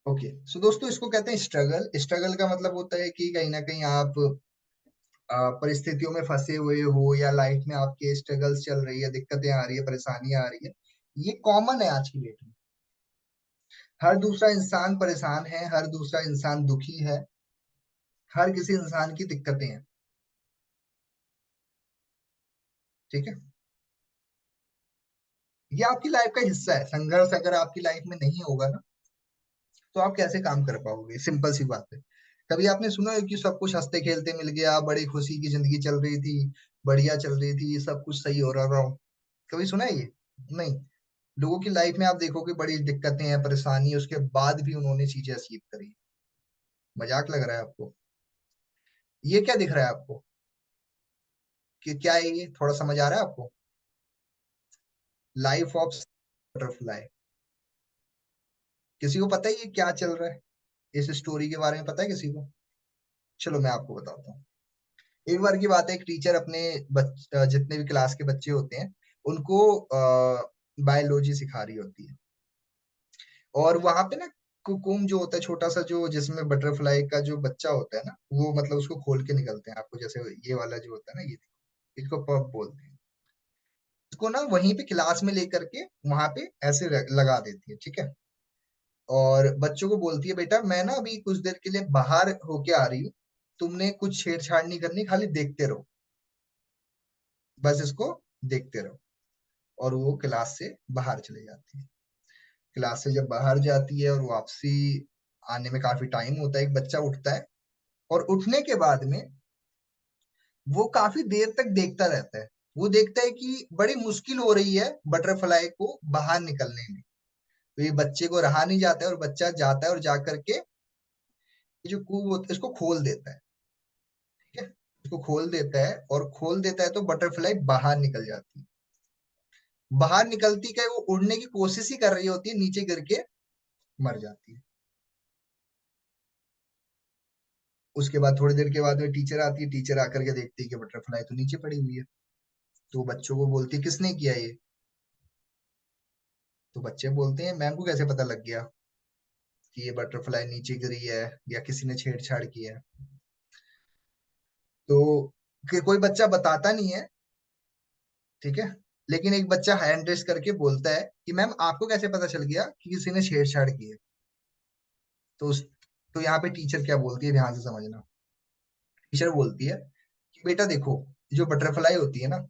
Okay, सो दोस्तों इसको कहते हैं स्ट्रगल। स्ट्रगल का मतलब होता है कि कहीं ना कहीं आप परिस्थितियों में फंसे हुए हो, या लाइफ में आपके स्ट्रगल्स चल रही है, दिक्कतें आ रही है, परेशानियां आ रही है। ये कॉमन है आज की डेट में। हर दूसरा इंसान परेशान है, हर दूसरा इंसान दुखी है, हर किसी इंसान की दिक्कतें हैं। ठीक है, ये आपकी लाइफ का हिस्सा है। संघर्ष अगर आपकी लाइफ में नहीं होगा ना, तो आप कैसे काम कर पाओगे? सिंपल सी बात है। कभी आपने सुना है कि सब कुछ हंसते खेलते मिल गया, बड़ी खुशी की जिंदगी चल रही थी, बढ़िया चल रही थी, सब कुछ सही हो रहा हो? कभी सुना है ये? नहीं। लोगों की लाइफ में आप देखोगे बड़ी दिक्कतें हैं, परेशानी है, उसके बाद भी उन्होंने चीजें अचीव करी। मजाक लग रहा है आपको? ये क्या दिख रहा है आपको कि क्या है ये? थोड़ा समझ आ रहा है आपको? Life of butterfly. किसी को पता है ये क्या चल रहा है? इस स्टोरी के बारे में पता है किसी को? चलो मैं आपको बताता हूँ। एक बार की बात है, एक टीचर अपने जितने भी क्लास के बच्चे होते हैं उनको बायोलॉजी सिखा रही होती है। और वहां पे ना कुकुम जो होता है, छोटा सा, जो जिसमें बटरफ्लाई का जो बच्चा होता है ना, वो मतलब उसको खोल के निकलते हैं आपको, जैसे ये वाला जो होता है ना, ये देखो, इसको पप बोलते हैं। इसको ना वहीं पे क्लास में लेकर के वहां पे ऐसे लगा देती है, ठीक है। और बच्चों को बोलती है, बेटा मैं ना अभी कुछ देर के लिए बाहर होके आ रही हूँ, तुमने कुछ छेड़छाड़ नहीं करनी, खाली देखते रहो, बस इसको देखते रहो। और वो क्लास से बाहर चले जाती है। क्लास से जब बाहर जाती है और वापसी आने में काफी टाइम होता है, एक बच्चा उठता है। और उठने के बाद में वो काफी देर तक देखता रहता है। वो देखता है कि बड़ी मुश्किल हो रही है बटरफ्लाई को बाहर निकलने में। तो ये बच्चे को रहा नहीं जाता है, और बच्चा जाता है और जा करके ये जो कूब होता है इसको खोल देता है। ठीक है, इसको खोल देता है, और खोल देता है तो बटरफ्लाई बाहर निकल जाती है। बाहर निकलती क्या है, वो उड़ने की कोशिश ही कर रही होती है, नीचे गिर के मर जाती है। उसके बाद थोड़ी देर के बाद में टीचर आती है, टीचर आकर के देखती है कि बटरफ्लाई तो नीचे पड़ी हुई है। तो बच्चों को बोलती है, किसने किया ये? तो बच्चे बोलते हैं, मैम को कैसे पता लग गया कि ये बटरफ्लाई नीचे गिरी है, या किसी ने छेड़छाड़ की है? तो कोई बच्चा बताता नहीं है, ठीक है। लेकिन एक बच्चा हैंड रेस करके बोलता है कि मैम आपको कैसे पता चल गया कि किसी ने छेड़छाड़ की है? तो उस तो यहाँ पे टीचर क्या बोलती है, ध्यान से समझना। टीचर बोलती है कि बेटा देखो, जो बटरफ्लाई होती है ना,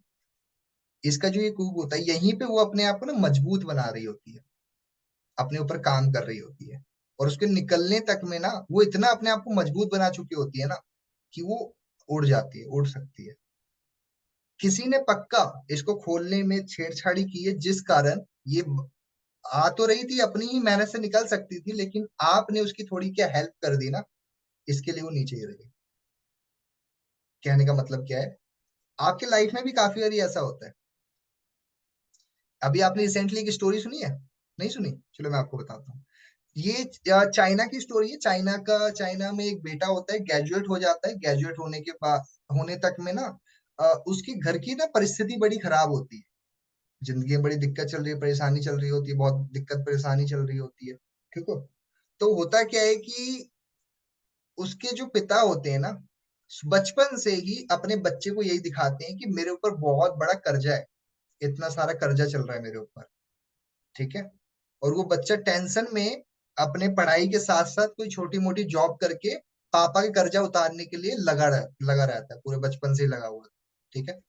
इसका जो ये कूब होता है, यहीं पे वो अपने आप को ना मजबूत बना रही होती है, अपने ऊपर काम कर रही होती है। और उसके निकलने तक में ना वो इतना अपने आप को मजबूत बना चुकी होती है ना, कि वो उड़ जाती है, उड़ सकती है। किसी ने पक्का इसको खोलने में छेड़छाड़ी की है, जिस कारण ये आ तो रही थी, अपनी ही मेहनत से निकल सकती थी, लेकिन आपने उसकी थोड़ी क्या हेल्प कर दी ना, इसके लिए वो नीचे गिर गई। कहने का मतलब क्या है? आपके लाइफ में भी काफी बार ऐसा होता है। अभी आपने रिसेंटली एक स्टोरी सुनी है? नहीं सुनी? चलो मैं आपको बताता हूँ। ये चाइना की स्टोरी है। चाइना में एक बेटा होता है, ग्रेजुएट हो जाता है। ग्रेजुएट होने के बाद, होने तक में ना उसकी घर की ना परिस्थिति बड़ी खराब होती है। जिंदगी में बड़ी दिक्कत चल रही है, परेशानी चल रही होती है, बहुत दिक्कत परेशानी चल रही होती है। ठीक है। तो होता क्या है कि उसके जो पिता होते हैं ना, बचपन से ही अपने बच्चे को यही दिखाते हैं कि मेरे ऊपर बहुत बड़ा कर्जा है, इतना सारा कर्जा चल रहा है मेरे ऊपर। ठीक है। और वो बच्चा टेंशन में अपने पढ़ाई के साथ साथ कोई छोटी मोटी जॉब करके पापा के कर्जा उतारने के लिए लगा रहता है, पूरे बचपन से ही लगा हुआ है। ठीक है।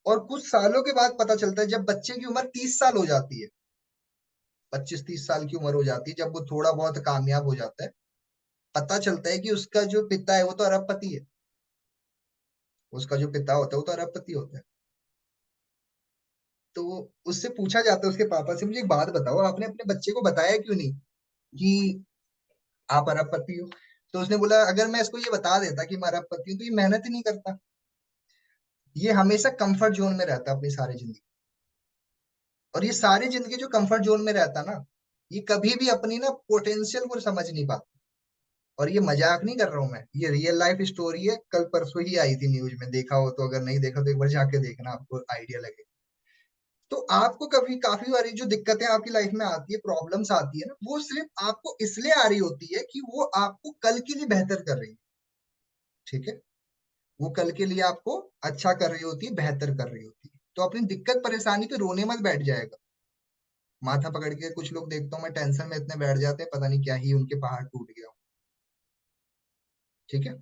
और कुछ सालों के बाद पता चलता है, जब बच्चे की उम्र 30 साल हो जाती है, 25-30 साल की उम्र हो जाती है, जब वो थोड़ा बहुत कामयाब हो जाता है, पता चलता है कि उसका जो पिता है वो तो अरबपति है। उसका जो पिता होता है वो तो अरबपति होता है। तो उससे पूछा जाता है, उसके पापा से, मुझे एक बात बताओ, आपने अपने बच्चे को बताया क्यों नहीं कि आप अरबपति हो? तो उसने बोला, अगर मैं इसको ये बता देता कि मैं अरबपति हूँ, तो ये मेहनत ही नहीं करता। ये हमेशा कंफर्ट जोन में रहता अपनी सारी जिंदगी। और ये सारी जिंदगी जो कंफर्ट जोन में रहता ना, ये कभी भी अपनी ना पोटेंशियल को समझ नहीं पाता। और ये मजाक नहीं कर रहा हूं मैं, ये रियल लाइफ स्टोरी है, कल परसों ही आई थी न्यूज में, देखा हो तो, अगर नहीं देखा तो एक बार जाके देखना, आपको आइडिया लगेगा। तो आपको कभी काफी बारी जो दिक्कतें आपकी लाइफ में आती है, प्रॉब्लम्स आती है ना, वो सिर्फ आपको इसलिए आ रही होती है कि वो आपको कल के लिए बेहतर कर रही है। ठीक है, वो कल के लिए आपको अच्छा कर रही होती है, बेहतर कर रही होती है। तो अपनी दिक्कत परेशानी पे रोने मत बैठ जाएगा। माथा पकड़ के कुछ लोग देखता हूँ मैं, टेंशन में इतने बैठ जाते हैं, पता नहीं क्या ही उनके पहाड़ टूट गया हो। ठीक है।